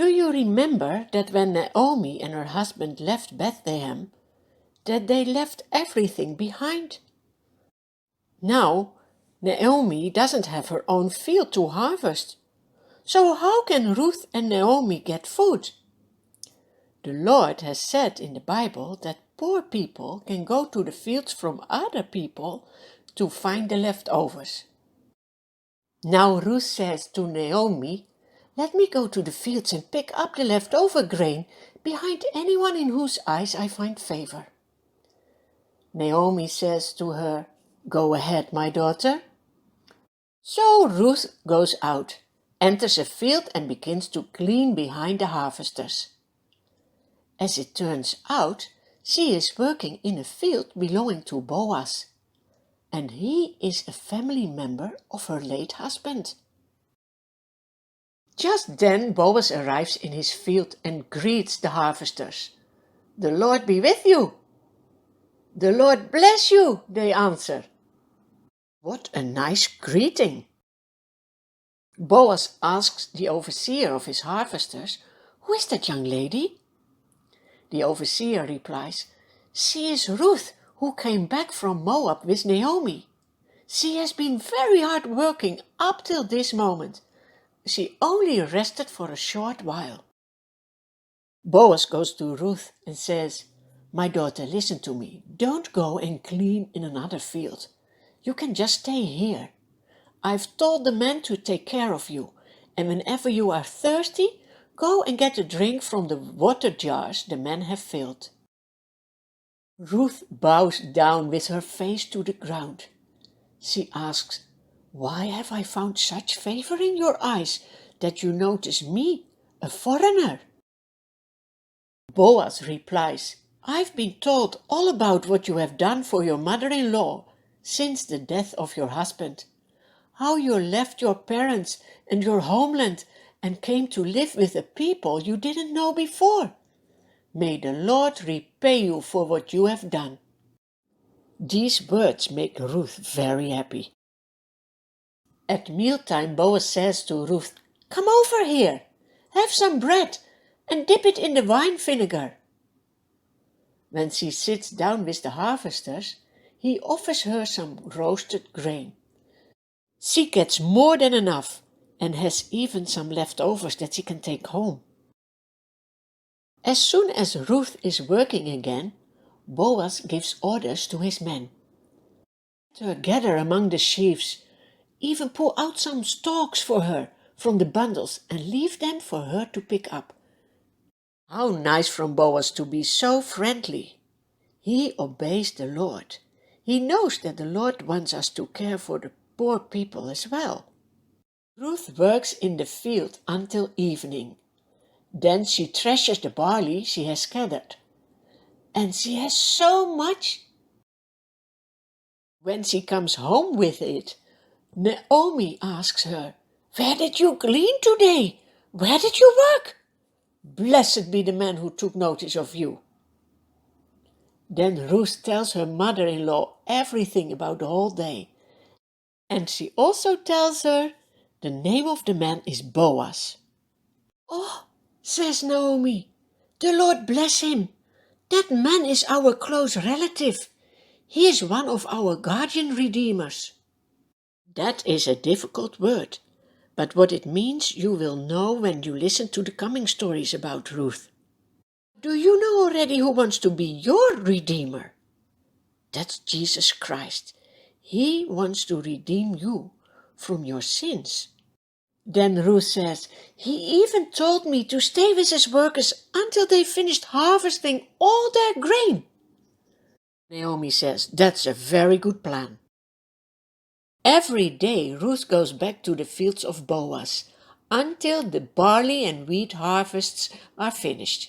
Do you remember that when Naomi and her husband left Bethlehem, that they left everything behind? Now, Naomi doesn't have her own field to harvest. So how can Ruth and Naomi get food? The Lord has said in the Bible that poor people can go to the fields from other people to find the leftovers. Now Ruth says to Naomi, "Let me go to the fields and pick up the leftover grain behind anyone in whose eyes I find favor." Naomi says to her, "Go ahead, my daughter." So Ruth goes out, enters a field and begins to clean behind the harvesters. As it turns out, she is working in a field belonging to Boaz, and he is a family member of her late husband. Just then Boaz arrives in his field and greets the harvesters. "The Lord be with you." "The Lord bless you," they answer. What a nice greeting! Boaz asks the overseer of his harvesters, "Who is that young lady?" The overseer replies, "She is Ruth, who came back from Moab with Naomi. She has been very hard working up till this moment. She only rested for a short while." Boaz goes to Ruth and says, "My daughter, listen to me. Don't go and clean in another field. You can just stay here. I've told the men to take care of you, and whenever you are thirsty, go and get a drink from the water jars the men have filled." Ruth bows down with her face to the ground. She asks, "Why have I found such favor in your eyes that you notice me, a foreigner?" Boaz replies, "I've been told all about what you have done for your mother-in-law since the death of your husband, how you left your parents and your homeland and came to live with a people you didn't know before. May the Lord repay you for what you have done." These words make Ruth very happy. At mealtime, Boaz says to Ruth, "Come over here, have some bread and dip it in the wine vinegar." When she sits down with the harvesters, he offers her some roasted grain. She gets more than enough and has even some leftovers that she can take home. As soon as Ruth is working again, Boaz gives orders to his men. "To gather among the sheaves, even pull out some stalks for her from the bundles and leave them for her to pick up." How nice from Boaz to be so friendly. He obeys the Lord. He knows that the Lord wants us to care for the poor people as well. Ruth works in the field until evening. Then she threshes the barley she has gathered. And she has so much. When she comes home with it, Naomi asks her, "Where did you glean today? Where did you work? Blessed be the man who took notice of you." Then Ruth tells her mother-in-law everything about the whole day. And she also tells her the name of the man is Boaz. "Oh," says Naomi, "the Lord bless him. That man is our close relative. He is one of our guardian redeemers." That is a difficult word, but what it means you will know when you listen to the coming stories about Ruth. Do you know already who wants to be your redeemer? That's Jesus Christ. He wants to redeem you from your sins. Then Ruth says, "He even told me to stay with his workers until they finished harvesting all their grain." Naomi says, "That's a very good plan." Every day Ruth goes back to the fields of Boaz until the barley and wheat harvests are finished.